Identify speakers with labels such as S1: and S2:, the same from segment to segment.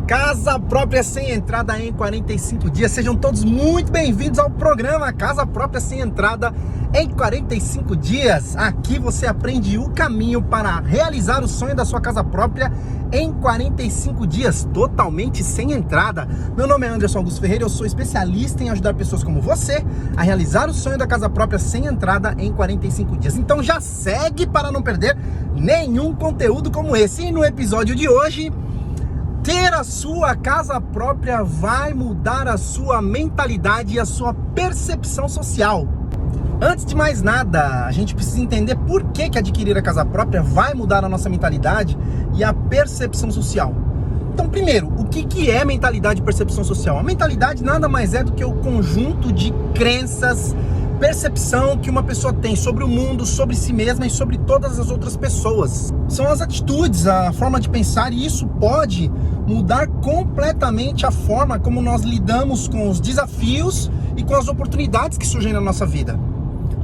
S1: Casa Própria Sem Entrada em 45 dias. Sejam todos muito bem-vindos ao programa Casa Própria Sem Entrada em 45 dias. Aqui você aprende o caminho para realizar o sonho da sua casa própria em 45 dias, totalmente sem entrada. Meu nome é Anderson Augusto Ferreira, eu sou especialista em ajudar pessoas como você a realizar o sonho da casa própria sem entrada em 45 dias. Então já segue para não perder nenhum conteúdo como esse. E no episódio de hoje, ter a sua casa própria vai mudar a sua mentalidade e a sua percepção social. Antes de mais nada, a gente precisa entender por que adquirir a casa própria vai mudar a nossa mentalidade e a percepção social. Então, primeiro, o que é mentalidade e percepção social? A mentalidade nada mais é do que o conjunto de crenças, percepção que uma pessoa tem sobre o mundo, sobre si mesma e sobre todas as outras pessoas. São as atitudes, a forma de pensar, e isso pode mudar completamente a forma como nós lidamos com os desafios e com as oportunidades que surgem na nossa vida.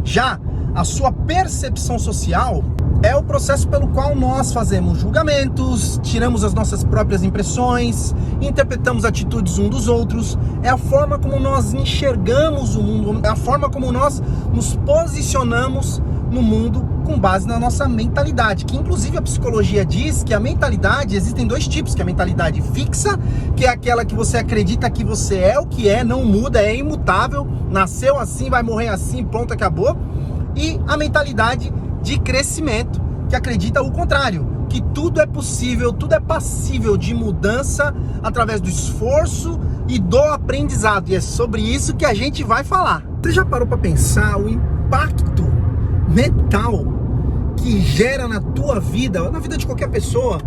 S1: Já a sua percepção social é o processo pelo qual nós fazemos julgamentos, tiramos as nossas próprias impressões, interpretamos atitudes uns dos outros, é a forma como nós enxergamos o mundo, é a forma como nós nos posicionamos no mundo com base na nossa mentalidade, que inclusive a psicologia diz que a mentalidade, existem dois tipos, que é a mentalidade fixa, que é aquela que você acredita que você é o que é, não muda, é imutável, nasceu assim, vai morrer assim, pronto, acabou, e a mentalidade de crescimento, que acredita o contrário, que tudo é possível, tudo é passível de mudança através do esforço e do aprendizado, e é sobre isso que a gente vai falar. Você já parou para pensar o impacto mental que gera na tua vida, na vida de qualquer pessoa,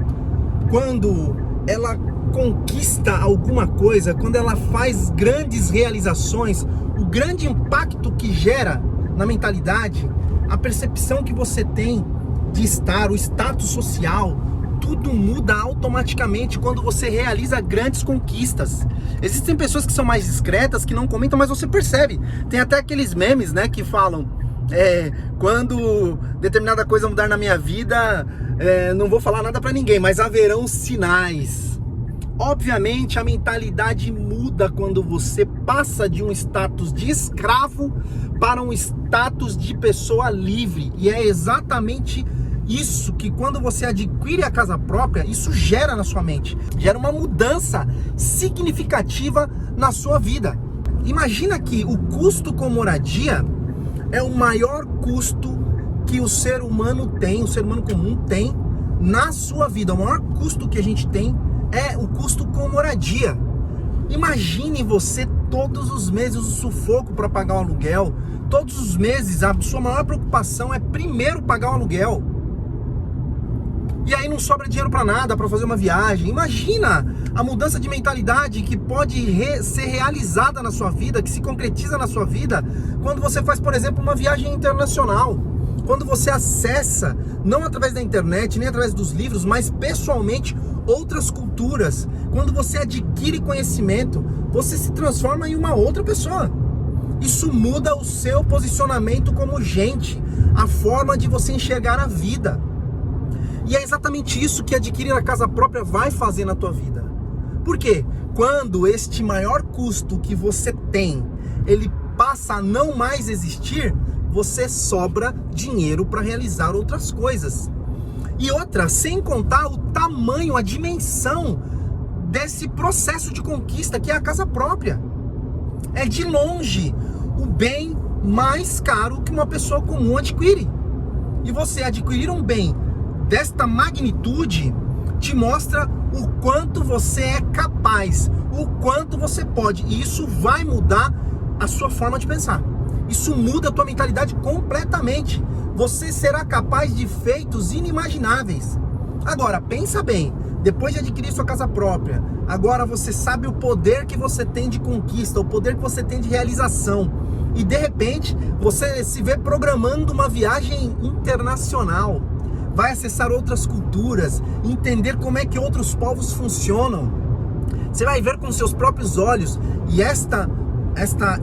S1: quando ela conquista alguma coisa, quando ela faz grandes realizações, o grande impacto que gera na mentalidade, a percepção que você tem de estar, o status social, tudo muda automaticamente quando você realiza grandes conquistas. Existem pessoas que são mais discretas, que não comentam, mas você percebe. Tem até aqueles memes, né, que falam, quando determinada coisa mudar na minha vida, não vou falar nada pra ninguém, mas haverão sinais. Obviamente a mentalidade muda quando você passa de um status de escravo para um status de pessoa livre. E é exatamente isso que, quando você adquire a casa própria, isso gera na sua mente, gera uma mudança significativa na sua vida. Imagina que o custo com moradia é o maior custo que o ser humano tem, o ser humano comum tem na sua vida. O maior custo que a gente tem é o custo com moradia. Imagine você todos os meses o sufoco para pagar o aluguel. Todos os meses a sua maior preocupação é primeiro pagar o aluguel. E aí não sobra dinheiro para nada, para fazer uma viagem. Imagina a mudança de mentalidade que pode ser realizada na sua vida, que se concretiza na sua vida, quando você faz, por exemplo, uma viagem internacional. Quando você acessa, não através da internet, nem através dos livros, mas pessoalmente, outras culturas. Quando você adquire conhecimento, você se transforma em uma outra pessoa. Isso muda o seu posicionamento como gente, a forma de você enxergar a vida. E é exatamente isso que adquirir a casa própria vai fazer na tua vida. Por quê? Quando este maior custo que você tem, ele passa a não mais existir, você sobra dinheiro para realizar outras coisas. E outra, sem contar o tamanho, a dimensão desse processo de conquista que é a casa própria. É de longe o bem mais caro que uma pessoa comum adquire. E você adquirir um bem desta magnitude te mostra o quanto você é capaz, o quanto você pode. E isso vai mudar a sua forma de pensar. Isso muda a tua mentalidade completamente. Você será capaz de feitos inimagináveis. Agora, pensa bem, depois de adquirir sua casa própria, agora você sabe o poder que você tem de conquista, o poder que você tem de realização. E de repente, você se vê programando uma viagem internacional. Vai acessar outras culturas, entender como é que outros povos funcionam. Você vai ver com seus próprios olhos. E esta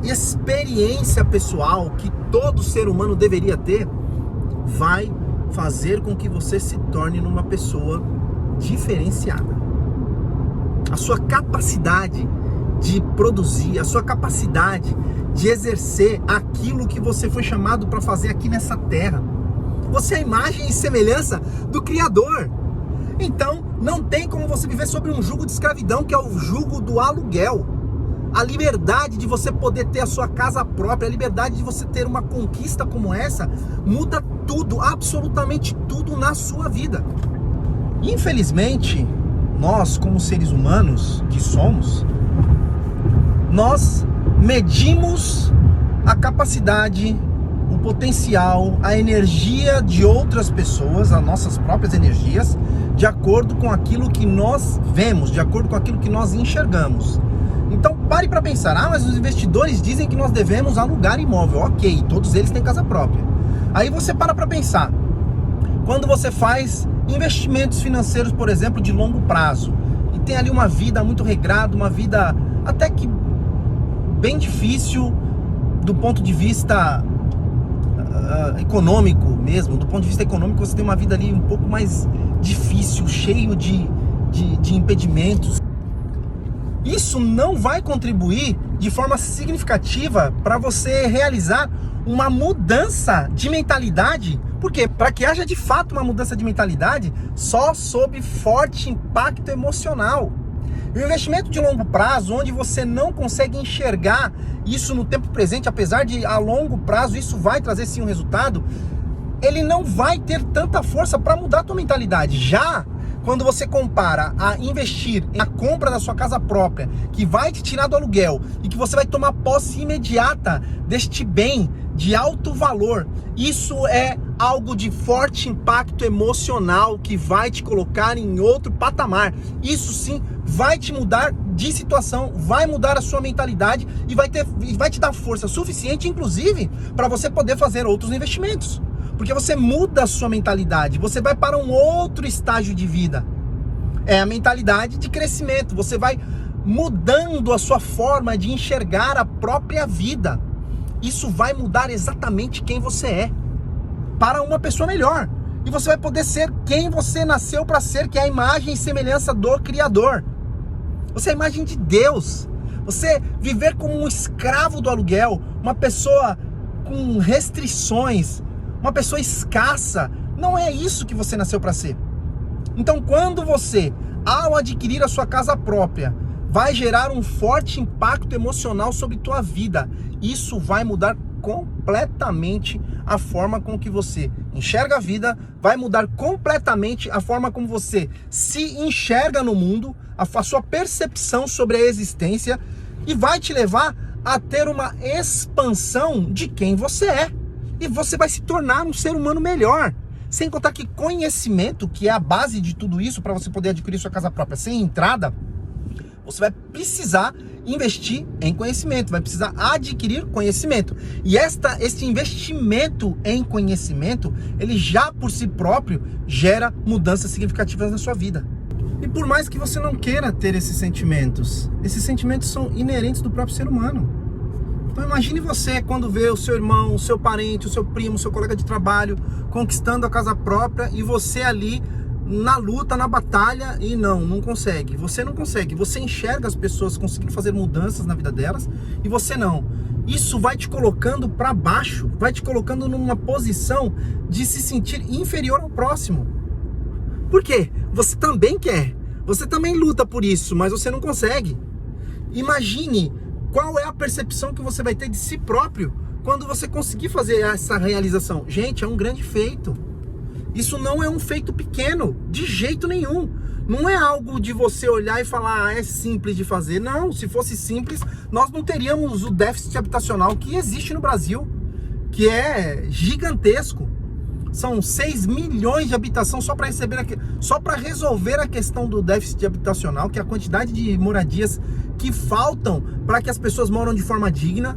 S1: experiência pessoal que todo ser humano deveria ter, vai fazer com que você se torne uma pessoa diferenciada. a sua capacidade de produzir, a sua capacidade de exercer aquilo que você foi chamado para fazer aqui nessa terra. Você é a imagem e semelhança do Criador. Então, não tem como você viver sobre um jugo de escravidão, que é o jugo do aluguel. A liberdade de você poder ter a sua casa própria, a liberdade de você ter uma conquista como essa, muda tudo, absolutamente tudo na sua vida. Infelizmente, nós como seres humanos que somos, nós medimos a capacidade, o potencial, a energia de outras pessoas, as nossas próprias energias, de acordo com aquilo que nós vemos, de acordo com aquilo que nós enxergamos. Então pare para pensar, mas os investidores dizem que nós devemos alugar imóvel. Ok, todos eles têm casa própria. Aí você para pensar, quando você faz investimentos financeiros, por exemplo, de longo prazo, e tem ali uma vida muito regrada, uma vida até que bem difícil do ponto de vista econômico mesmo, do ponto de vista econômico você tem uma vida ali um pouco mais difícil, cheio de impedimentos. Isso não vai contribuir de forma significativa para você realizar uma mudança de mentalidade. Por quê? Para que haja de fato uma mudança de mentalidade, só sob forte impacto emocional. E o investimento de longo prazo, onde você não consegue enxergar isso no tempo presente, apesar de a longo prazo isso vai trazer sim um resultado, ele não vai ter tanta força para mudar a tua mentalidade. Já quando você compara a investir na compra da sua casa própria, que vai te tirar do aluguel e que você vai tomar posse imediata deste bem de alto valor, isso é algo de forte impacto emocional que vai te colocar em outro patamar. Isso sim vai te mudar de situação, vai mudar a sua mentalidade e vai te dar força suficiente, inclusive, para você poder fazer outros investimentos. Porque você muda a sua mentalidade, você vai para um outro estágio de vida. É a mentalidade de crescimento, você vai mudando a sua forma de enxergar a própria vida. Isso vai mudar exatamente quem você é, para uma pessoa melhor. E você vai poder ser quem você nasceu para ser, que é a imagem e semelhança do Criador. Você é a imagem de Deus. Você viver como um escravo do aluguel, uma pessoa com restrições, uma pessoa escassa, não é isso que você nasceu para ser. Então, quando você, ao adquirir a sua casa própria, vai gerar um forte impacto emocional sobre tua vida, isso vai mudar completamente a forma com que você enxerga a vida, vai mudar completamente a forma como você se enxerga no mundo, a sua percepção sobre a existência, e vai te levar a ter uma expansão de quem você é. E você vai se tornar um ser humano melhor. Sem contar que conhecimento, que é a base de tudo isso, para você poder adquirir sua casa própria sem entrada, você vai precisar investir em conhecimento, vai precisar adquirir conhecimento. E este investimento em conhecimento, ele já por si próprio gera mudanças significativas na sua vida. E por mais que você não queira ter esses sentimentos são inerentes do próprio ser humano. Então imagine você quando vê o seu irmão, o seu parente, o seu primo, o seu colega de trabalho conquistando a casa própria e você ali na luta, na batalha, e não consegue. Você não consegue. Você enxerga as pessoas conseguindo fazer mudanças na vida delas e você não. Isso vai te colocando para baixo, vai te colocando numa posição de se sentir inferior ao próximo. Por quê? Você também quer, você também luta por isso, mas você não consegue. Imagine qual é a percepção que você vai ter de si próprio quando você conseguir fazer essa realização. Gente, é um grande feito. Isso não é um feito pequeno, de jeito nenhum. Não é algo de você olhar e falar, é simples de fazer. Não, se fosse simples, nós não teríamos o déficit habitacional que existe no Brasil, que é gigantesco. São 6 milhões de habitação só para resolver a questão do déficit habitacional, que é a quantidade de moradias que faltam para que as pessoas moram de forma digna,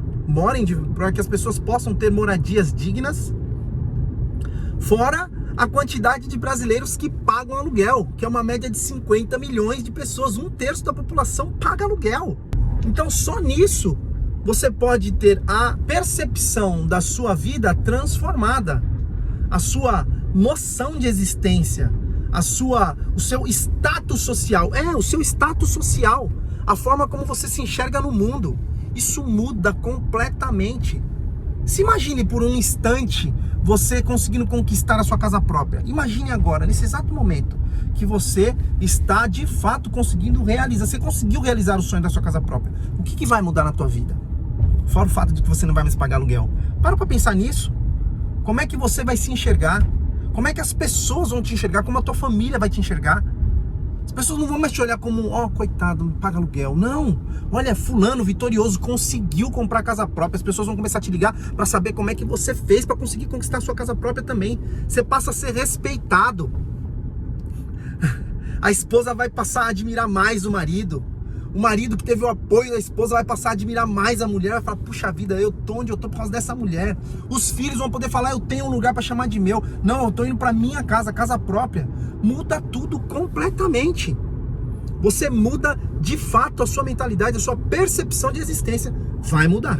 S1: para que as pessoas possam ter moradias dignas. Fora a quantidade de brasileiros que pagam aluguel, que é uma média de 50 milhões de pessoas, 1/3 da população paga aluguel. Então só nisso você pode ter a percepção da sua vida transformada, a sua noção de existência, o seu status social. O seu status social. A forma como você se enxerga no mundo. Isso muda completamente. Se imagine por um instante você conseguindo conquistar a sua casa própria. Imagine agora, nesse exato momento, que você está de fato conseguindo realizar. Você conseguiu realizar o sonho da sua casa própria. O que vai mudar na tua vida? Fora o fato de que você não vai mais pagar aluguel. Para pra pensar nisso. Como é que você vai se enxergar? Como é que as pessoas vão te enxergar? Como a tua família vai te enxergar? As pessoas não vão mais te olhar como, coitado, paga aluguel. Não. Olha, fulano, vitorioso, conseguiu comprar casa própria. As pessoas vão começar a te ligar para saber como é que você fez para conseguir conquistar a sua casa própria também. Você passa a ser respeitado. A esposa vai passar a admirar mais o marido. O marido que teve o apoio da esposa vai passar a admirar mais a mulher. Vai falar, puxa vida, eu tô onde eu tô por causa dessa mulher. Os filhos vão poder falar, eu tenho um lugar para chamar de meu. Não, eu tô indo para minha casa, casa própria. Muda tudo completamente. Você muda de fato a sua mentalidade, a sua percepção de existência vai mudar.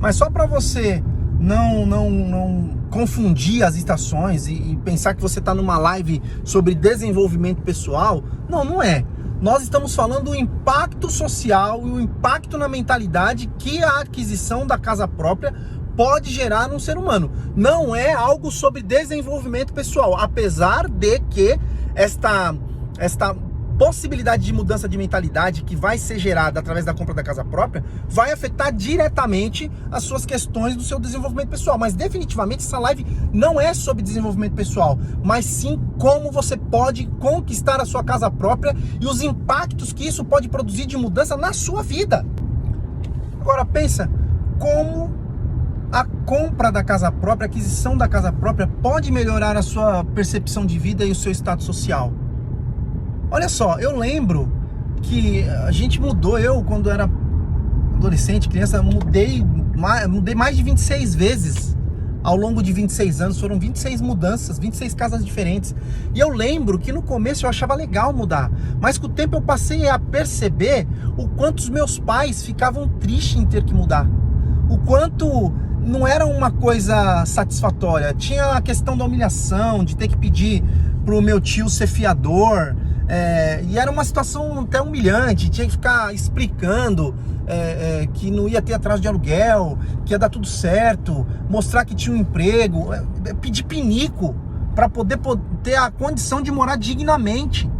S1: Mas só para você não confundir as estações e pensar que você está numa live sobre desenvolvimento pessoal, não é. Nós estamos falando do impacto social e o impacto na mentalidade que a aquisição da casa própria pode gerar num ser humano. Não é algo sobre desenvolvimento pessoal, apesar de que esta possibilidade de mudança de mentalidade que vai ser gerada através da compra da casa própria vai afetar diretamente as suas questões do seu desenvolvimento pessoal. Mas definitivamente essa live não é sobre desenvolvimento pessoal, mas sim como você pode conquistar a sua casa própria e os impactos que isso pode produzir de mudança na sua vida. Agora pensa, como a compra da casa própria, a aquisição da casa própria pode melhorar a sua percepção de vida e o seu status social. Olha só, eu lembro que a gente mudou, eu quando era adolescente, criança, mudei mais de 26 vezes ao longo de 26 anos, foram 26 mudanças, 26 casas diferentes. E eu lembro que no começo eu achava legal mudar, mas com o tempo eu passei a perceber o quanto os meus pais ficavam tristes em ter que mudar. O quanto não era uma coisa satisfatória, tinha a questão da humilhação, de ter que pedir pro meu tio ser fiador. E era uma situação até humilhante, tinha que ficar explicando que não ia ter atraso de aluguel, que ia dar tudo certo, mostrar que tinha um emprego, pedir pinico para poder ter a condição de morar dignamente.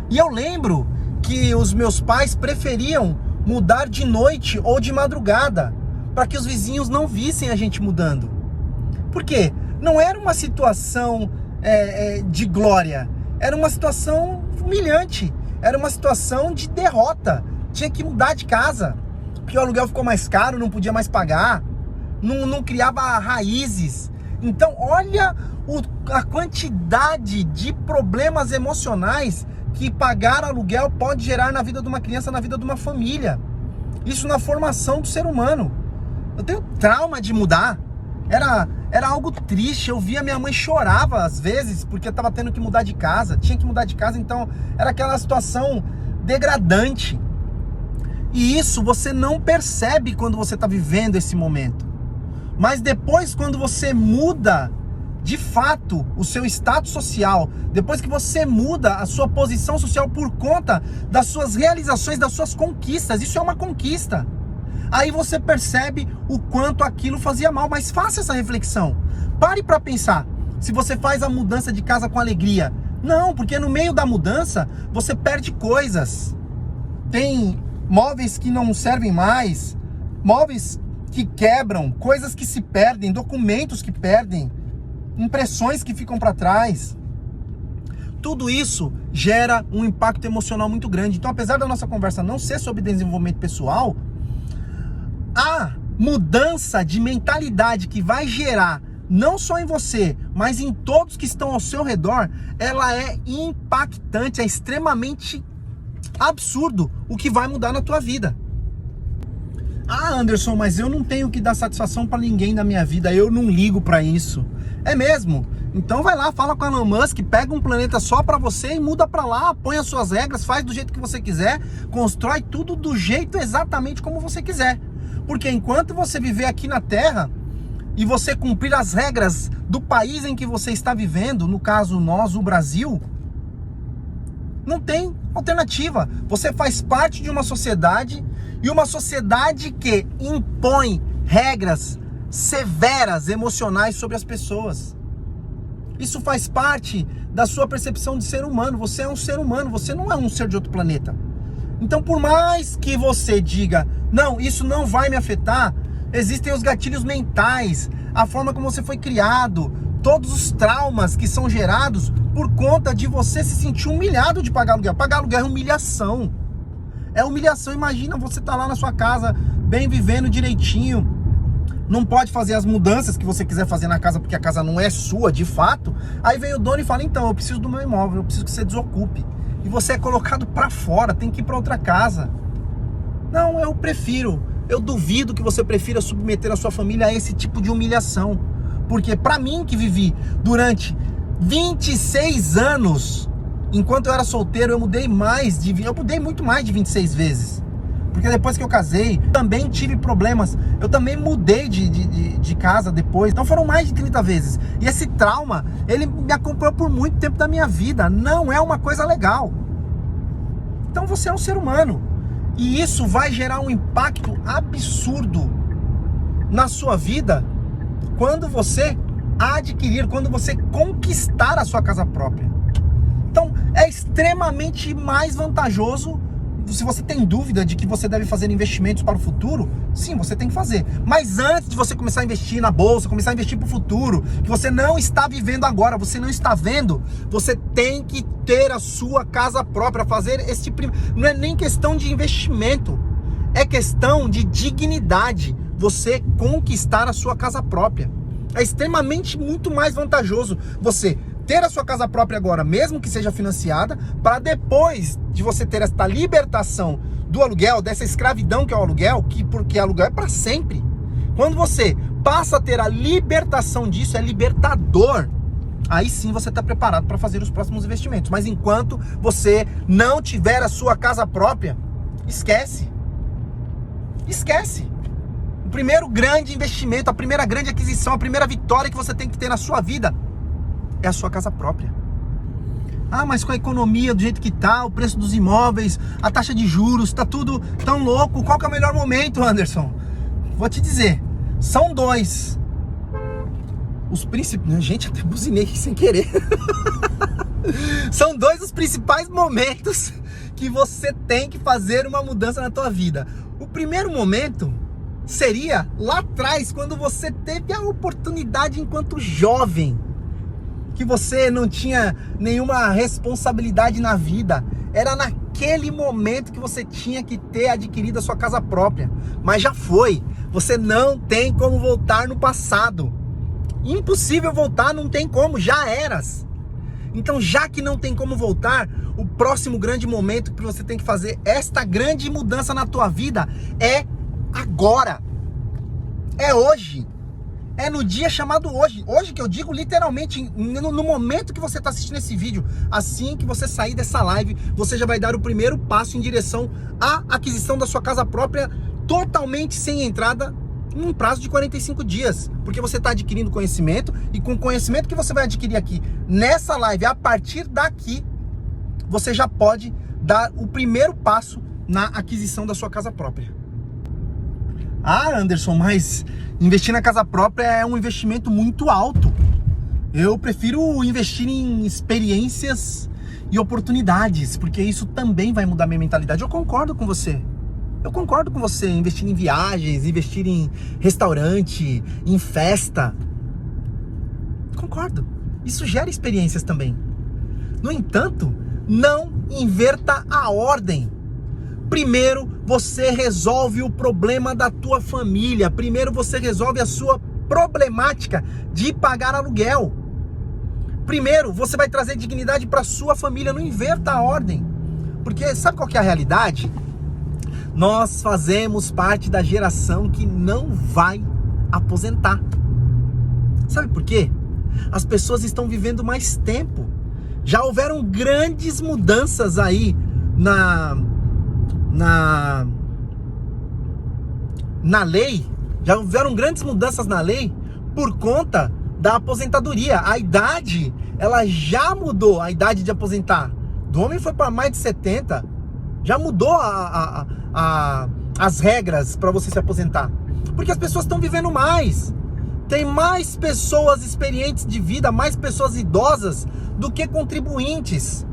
S1: E eu lembro que os meus pais preferiam mudar de noite ou de madrugada, para que os vizinhos não vissem a gente mudando. Por quê? Não era uma situação de glória, era uma situação humilhante, era uma situação de derrota. Tinha que mudar de casa, porque o aluguel ficou mais caro, não podia mais pagar, não criava raízes. Então olha a quantidade de problemas emocionais que pagar aluguel pode gerar na vida de uma criança, na vida de uma família. Isso na formação do ser humano. Eu tenho trauma de mudar. Era algo triste, eu via minha mãe chorava às vezes, porque eu estava tendo que mudar de casa, tinha que mudar de casa, então era aquela situação degradante. E isso você não percebe quando você está vivendo esse momento. Mas depois, quando você muda, de fato, o seu status social, depois que você muda a sua posição social por conta das suas realizações, das suas conquistas, isso é uma conquista. Aí você percebe o quanto aquilo fazia mal, mas faça essa reflexão. Pare para pensar, se você faz a mudança de casa com alegria. Não, porque no meio da mudança, você perde coisas. Tem móveis que não servem mais, móveis que quebram, coisas que se perdem, documentos que perdem, impressões que ficam para trás. Tudo isso gera um impacto emocional muito grande. Então, apesar da nossa conversa não ser sobre desenvolvimento pessoal, a mudança de mentalidade que vai gerar, não só em você, mas em todos que estão ao seu redor, ela é impactante, é extremamente absurdo o que vai mudar na tua vida. Ah, Anderson, mas eu não tenho que dar satisfação para ninguém da minha vida, eu não ligo para isso. É mesmo? Então vai lá, fala com a Elon Musk, pega um planeta só para você e muda para lá, põe as suas regras, faz do jeito que você quiser, constrói tudo do jeito exatamente como você quiser. Porque enquanto você viver aqui na Terra, e você cumprir as regras do país em que você está vivendo, no caso nós, o Brasil, não tem alternativa. Você faz parte de uma sociedade, e uma sociedade que impõe regras severas, emocionais sobre as pessoas. Isso faz parte da sua percepção de ser humano. Você é um ser humano, você não é um ser de outro planeta. Então, por mais que você diga, não, isso não vai me afetar, existem os gatilhos mentais, a forma como você foi criado, todos os traumas que são gerados por conta de você se sentir humilhado de pagar aluguel. Pagar aluguel é humilhação. É humilhação. Imagina você tá lá na sua casa, bem vivendo direitinho, não pode fazer as mudanças que você quiser fazer na casa, porque a casa não é sua, de fato. Aí vem o dono e fala, então, eu preciso do meu imóvel, eu preciso que você desocupe. E você é colocado pra fora, tem que ir pra outra casa. Não, eu duvido que você prefira submeter a sua família a esse tipo de humilhação. Porque pra mim, que vivi durante 26 anos, enquanto eu era solteiro, eu mudei muito mais de 26 vezes. Porque depois que eu casei, também tive problemas. Eu também mudei de casa depois. Então foram mais de 30 vezes. E esse trauma, ele me acompanhou por muito tempo da minha vida. Não é uma coisa legal. Então você é um ser humano. E isso vai gerar um impacto absurdo na sua vida quando você adquirir, quando você conquistar a sua casa própria. Então é extremamente mais vantajoso. Se você tem dúvida de que você deve fazer investimentos para o futuro, sim, você tem que fazer. Mas antes de você começar a investir na bolsa, começar a investir para o futuro, que você não está vivendo agora, você não está vendo, você tem que ter a sua casa própria, fazer esse tipo. Não é nem questão de investimento, é questão de dignidade, você conquistar a sua casa própria. É extremamente muito mais vantajoso você ter a sua casa própria agora, mesmo que seja financiada, para depois de você ter esta libertação do aluguel, dessa escravidão que é o aluguel, porque aluguel é para sempre. Quando você passa a ter a libertação disso, é libertador. Aí sim você está preparado para fazer os próximos investimentos. Mas enquanto você não tiver a sua casa própria, esquece. Esquece. O primeiro grande investimento, a primeira grande aquisição, a primeira vitória que você tem que ter na sua vida é a sua casa própria. Ah, mas com a economia do jeito que tá, o preço dos imóveis, a taxa de juros, tá tudo tão louco. Qual que é o melhor momento, Anderson? Vou te dizer, são dois. Os principais... Gente, até buzinei aqui sem querer. São dois os principais momentos que você tem que fazer uma mudança na tua vida. O primeiro momento seria lá atrás, quando você teve a oportunidade enquanto jovem, que você não tinha nenhuma responsabilidade na vida. Era naquele momento que você tinha que ter adquirido a sua casa própria. Mas já foi. Você não tem como voltar no passado. Impossível voltar, não tem como, já eras. Então, já que não tem como voltar, o próximo grande momento que você tem que fazer esta grande mudança na tua vida é agora. É hoje. É no dia chamado hoje. Hoje que eu digo literalmente, no momento que você está assistindo esse vídeo. Assim que você sair dessa live, você já vai dar o primeiro passo em direção à aquisição da sua casa própria, totalmente sem entrada, em um prazo de 45 dias. Porque você está adquirindo conhecimento, e com o conhecimento que você vai adquirir aqui nessa live, a partir daqui, você já pode dar o primeiro passo na aquisição da sua casa própria. Ah, Anderson, mas investir na casa própria é um investimento muito alto. Eu prefiro investir em experiências e oportunidades, porque isso também vai mudar minha mentalidade. Eu concordo com você. Investir em viagens, investir em restaurante, em festa. Concordo. Isso gera experiências também. No entanto, não inverta a ordem. Primeiro você resolve o problema da tua família. Primeiro você resolve a sua problemática de pagar aluguel. Primeiro você vai trazer dignidade para sua família. Não inverta a ordem. Porque sabe qual que é a realidade? Nós fazemos parte da geração que não vai aposentar. Sabe por quê? As pessoas estão vivendo mais tempo. Já houveram grandes mudanças aí na lei. Já houveram grandes mudanças na lei por conta da aposentadoria. A idade, ela já mudou, a idade de aposentar. Do homem foi para mais de 70, já mudou as regras para você se aposentar. Porque as pessoas estão vivendo mais. Tem mais pessoas experientes de vida, mais pessoas idosas do que contribuintes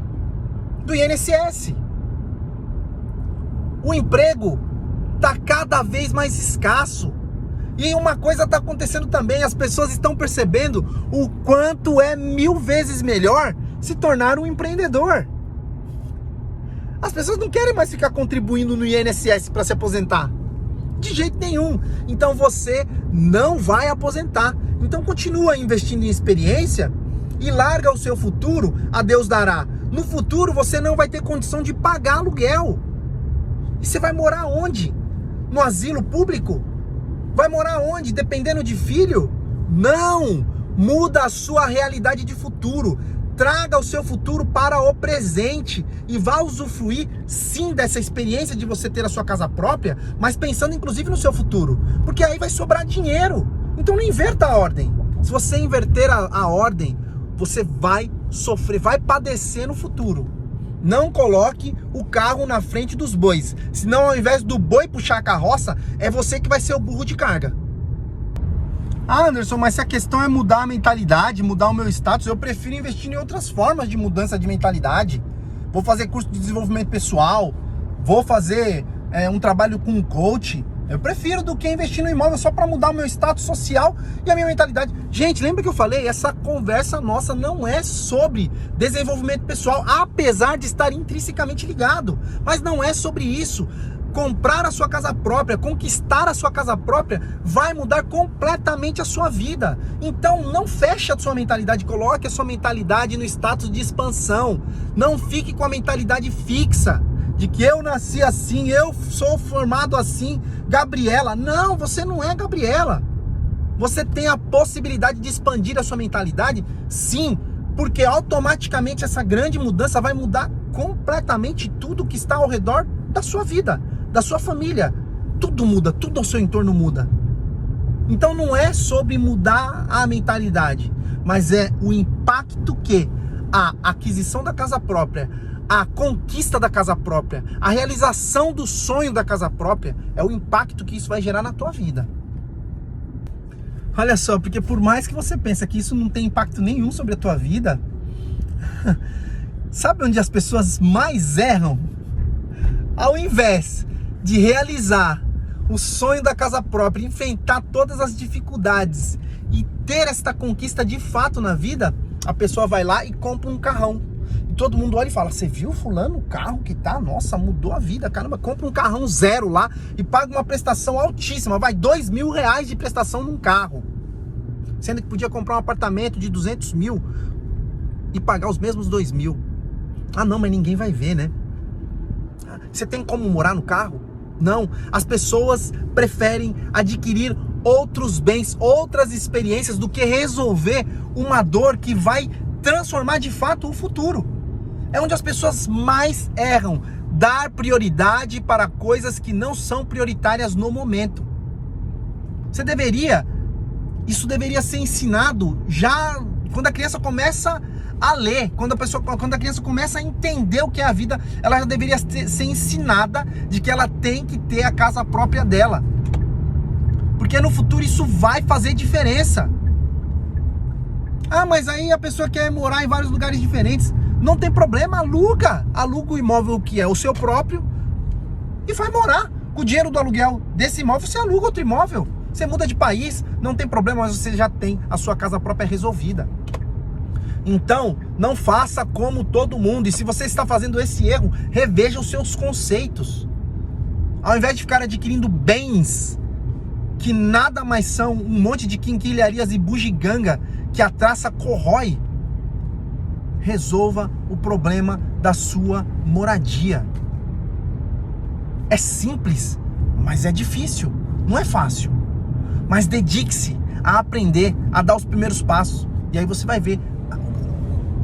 S1: do INSS. O emprego está cada vez mais escasso. E uma coisa está acontecendo também, as pessoas estão percebendo o quanto é 1000 vezes melhor se tornar um empreendedor. As pessoas não querem mais ficar contribuindo no INSS para se aposentar. De jeito nenhum. Então você não vai aposentar. Então continua investindo em experiência e larga o seu futuro, a Deus dará. No futuro você não vai ter condição de pagar aluguel. E você vai morar onde? No asilo público? Vai morar onde? Dependendo de filho? Não! Muda a sua realidade de futuro. Traga o seu futuro para o presente e vá usufruir sim dessa experiência de você ter a sua casa própria, mas pensando inclusive no seu futuro, porque aí vai sobrar dinheiro. Então não inverta a ordem. Se você inverter a ordem, você vai sofrer, vai padecer no futuro. Não coloque o carro na frente dos bois, senão ao invés do boi puxar a carroça, é você que vai ser o burro de carga. Ah, Anderson, mas se a questão é mudar a mentalidade, mudar o meu status, eu prefiro investir em outras formas de mudança de mentalidade. Vou fazer curso de desenvolvimento pessoal, vou fazer um trabalho com um coach. Eu prefiro do que investir no imóvel só para mudar o meu status social e a minha mentalidade. Gente, lembra que eu falei? Essa conversa nossa não é sobre desenvolvimento pessoal, apesar de estar intrinsecamente ligado. Mas não é sobre isso. Comprar a sua casa própria, conquistar a sua casa própria, vai mudar completamente a sua vida. Então não feche a sua mentalidade, coloque a sua mentalidade no status de expansão. Não fique com a mentalidade fixa, de que eu nasci assim, eu sou formado assim, Gabriela. Não, você não é Gabriela. Você tem a possibilidade de expandir a sua mentalidade, sim, porque automaticamente essa grande mudança vai mudar completamente tudo que está ao redor da sua vida, da sua família. Tudo muda, tudo ao seu entorno muda. Então não é sobre mudar a mentalidade, mas é o impacto que a aquisição da casa própria, a conquista da casa própria, a realização do sonho da casa própria, é o impacto que isso vai gerar na tua vida. Olha só, porque por mais que você pense que isso não tem impacto nenhum sobre a tua vida, sabe onde as pessoas mais erram? Ao invés de realizar o sonho da casa própria, enfrentar todas as dificuldades e ter esta conquista de fato na vida, a pessoa vai lá e compra um carrão. E todo mundo olha e fala, você viu fulano o carro que tá? Nossa, mudou a vida, caramba, compra um carrão zero lá e paga uma prestação altíssima, vai R$2.000 de prestação num carro. Sendo que podia comprar um apartamento de 200 mil e pagar os mesmos 2.000. Ah não, mas ninguém vai ver, né? Você tem como morar no carro? Não. As pessoas preferem adquirir outros bens, outras experiências do que resolver uma dor que vai transformar de fato o futuro. É onde as pessoas mais erram. Dar prioridade para coisas que não são prioritárias no momento. Isso deveria ser ensinado já quando a criança começa a ler, quando a criança começa a entender o que é a vida, ela já deveria ser ensinada de que ela tem que ter a casa própria dela. Porque no futuro isso vai fazer diferença. Ah, mas aí a pessoa quer morar em vários lugares diferentes. Não tem problema, aluga o imóvel que é o seu próprio e vai morar. Com o dinheiro do aluguel desse imóvel, você aluga outro imóvel. Você muda de país, não tem problema, mas você já tem a sua casa própria resolvida. Então, não faça como todo mundo. E se você está fazendo esse erro, reveja os seus conceitos. Ao invés de ficar adquirindo bens que nada mais são um monte de quinquilharias e bugiganga que a traça corrói, resolva o problema da sua moradia. É simples, mas é difícil. Não é fácil. Mas dedique-se a aprender, a dar os primeiros passos. E aí você vai ver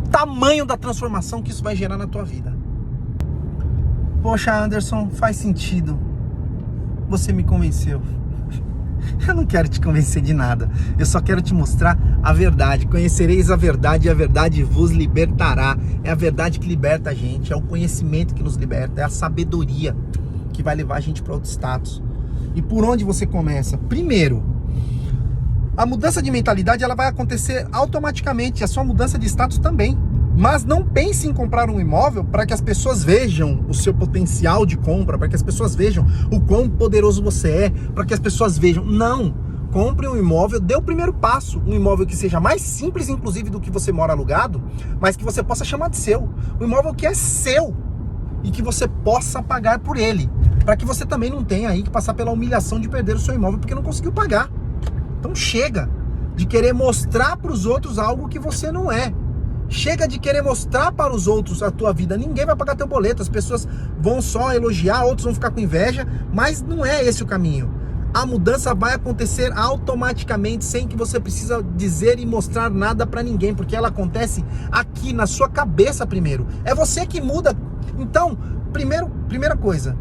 S1: o tamanho da transformação que isso vai gerar na tua vida. Poxa, Anderson, faz sentido. Você me convenceu. Eu não quero te convencer de nada. Eu só quero te mostrar a verdade. Conhecereis a verdade e a verdade vos libertará. É a verdade que liberta a gente, é o conhecimento que nos liberta, é a sabedoria que vai levar a gente para outro status. E por onde você começa? Primeiro, a mudança de mentalidade ela vai acontecer automaticamente, a sua mudança de status também. Mas não pense em comprar um imóvel para que as pessoas vejam o seu potencial de compra, para que as pessoas vejam o quão poderoso você é, para que as pessoas vejam. Não! Compre um imóvel, dê o primeiro passo. Um imóvel que seja mais simples, inclusive, do que você mora alugado, mas que você possa chamar de seu. Um imóvel que é seu e que você possa pagar por ele. Para que você também não tenha aí que passar pela humilhação de perder o seu imóvel porque não conseguiu pagar. Então chega de querer mostrar para os outros algo que você não é. Chega de querer mostrar para os outros a tua vida. Ninguém vai pagar teu boleto. As pessoas vão só elogiar, outros vão ficar com inveja. Mas não é esse o caminho. A mudança vai acontecer automaticamente, sem que você precisa dizer e mostrar nada para ninguém. Porque ela acontece aqui na sua cabeça primeiro. É você que muda. Então, primeira coisa,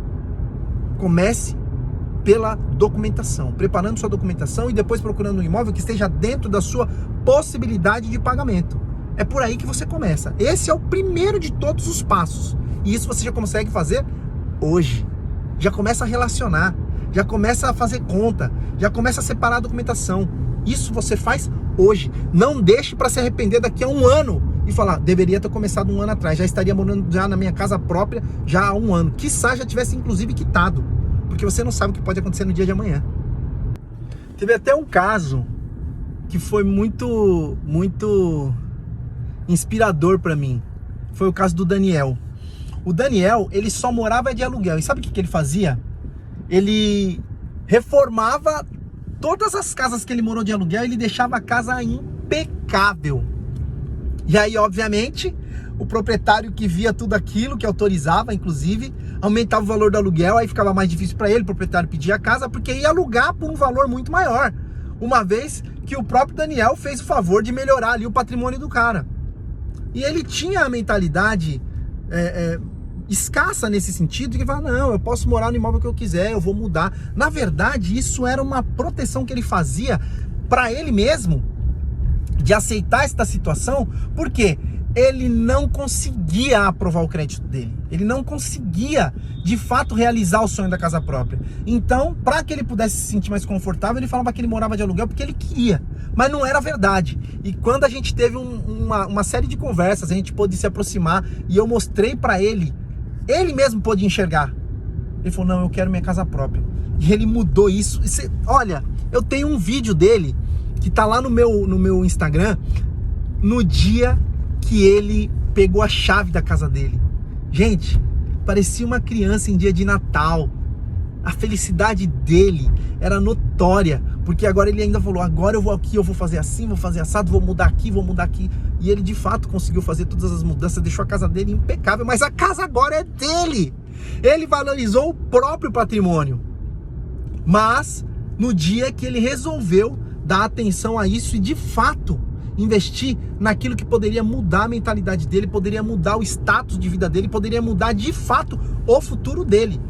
S1: comece pela documentação. Preparando sua documentação e depois procurando um imóvel que esteja dentro da sua possibilidade de pagamento. É por aí que você começa. Esse é o primeiro de todos os passos. E isso você já consegue fazer hoje. Já começa a relacionar. Já começa a fazer conta. Já começa a separar a documentação. Isso você faz hoje. Não deixe para se arrepender daqui a um ano e falar, deveria ter começado um ano atrás. Já estaria morando já na minha casa própria já há um ano. Quiçá já tivesse inclusive quitado. Porque você não sabe o que pode acontecer no dia de amanhã. Teve até um caso que foi muito inspirador para mim. Foi o caso do Daniel. O Daniel, ele só morava de aluguel. E sabe o que ele fazia? Ele reformava todas as casas que ele morou de aluguel, ele deixava a casa impecável. E aí, obviamente, o proprietário que via tudo aquilo, que autorizava, inclusive, aumentava o valor do aluguel, aí ficava mais difícil para ele, o proprietário pedia a casa, porque ia alugar por um valor muito maior. Uma vez que o próprio Daniel fez o favor de melhorar ali o patrimônio do cara. E ele tinha a mentalidade escassa nesse sentido, que fala, não, eu posso morar no imóvel que eu quiser, eu vou mudar. Na verdade, isso era uma proteção que ele fazia para ele mesmo, de aceitar esta situação, porque ele não conseguia aprovar o crédito dele. Ele não conseguia, de fato, realizar o sonho da casa própria. Então, para que ele pudesse se sentir mais confortável, ele falava que ele morava de aluguel porque ele queria. Mas não era verdade. E quando a gente teve uma série de conversas, a gente pôde se aproximar e eu mostrei para ele mesmo pôde enxergar. Ele falou, não, eu quero minha casa própria. E ele mudou isso. Olha, eu tenho um vídeo dele que tá lá no meu Instagram, no dia que ele pegou a chave da casa dele. Gente, parecia uma criança em dia de Natal. A felicidade dele era notória, porque agora ele ainda falou, agora eu vou aqui, eu vou fazer assim, vou fazer assado, vou mudar aqui, vou mudar aqui. E ele de fato conseguiu fazer todas as mudanças, deixou a casa dele impecável, mas a casa agora é dele. Ele valorizou o próprio patrimônio. Mas no dia que ele resolveu dar atenção a isso e de fato investir naquilo que poderia mudar a mentalidade dele, poderia mudar o status de vida dele, poderia mudar de fato o futuro dele.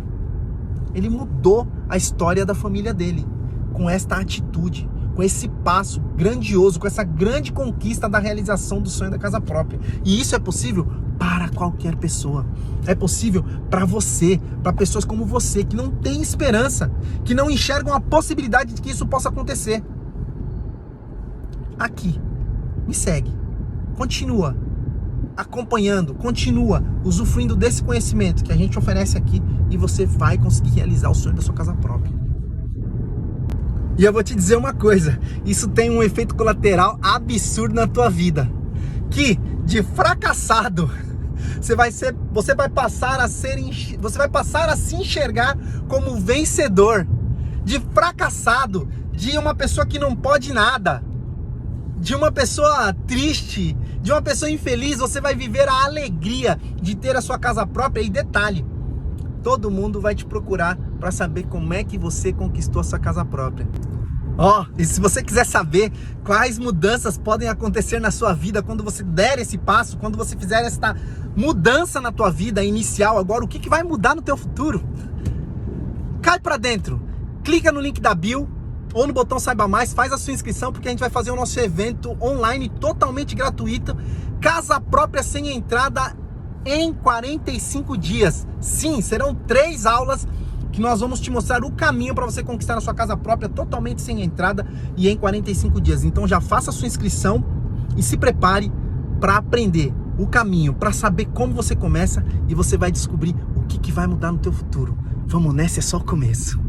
S1: Ele mudou a história da família dele com esta atitude, com esse passo grandioso, com essa grande conquista da realização do sonho da casa própria. E isso é possível para qualquer pessoa. É possível para você, para pessoas como você, que não têm esperança, que não enxergam a possibilidade de que isso possa acontecer. Aqui. Me segue, continua acompanhando, continua usufruindo desse conhecimento que a gente oferece aqui e você vai conseguir realizar o sonho da sua casa própria. E eu vou te dizer uma coisa, isso tem um efeito colateral absurdo na tua vida, que de fracassado você vai passar a se enxergar como vencedor. De fracassado, de uma pessoa que não pode nada, de uma pessoa triste, de uma pessoa infeliz, você vai viver a alegria de ter a sua casa própria. E detalhe, todo mundo vai te procurar para saber como é que você conquistou a sua casa própria. E se você quiser saber quais mudanças podem acontecer na sua vida quando você der esse passo, quando você fizer esta mudança na tua vida inicial, agora o que vai mudar no teu futuro? Cai para dentro, clica no link da bio, ou no botão Saiba Mais, faz a sua inscrição, porque a gente vai fazer o nosso evento online totalmente gratuito, casa própria sem entrada em 45 dias. Sim, serão 3 aulas que nós vamos te mostrar o caminho para você conquistar a sua casa própria totalmente sem entrada e em 45 dias. Então já faça a sua inscrição e se prepare para aprender o caminho, para saber como você começa, e você vai descobrir o que vai mudar no teu futuro. Vamos nessa, é só o começo.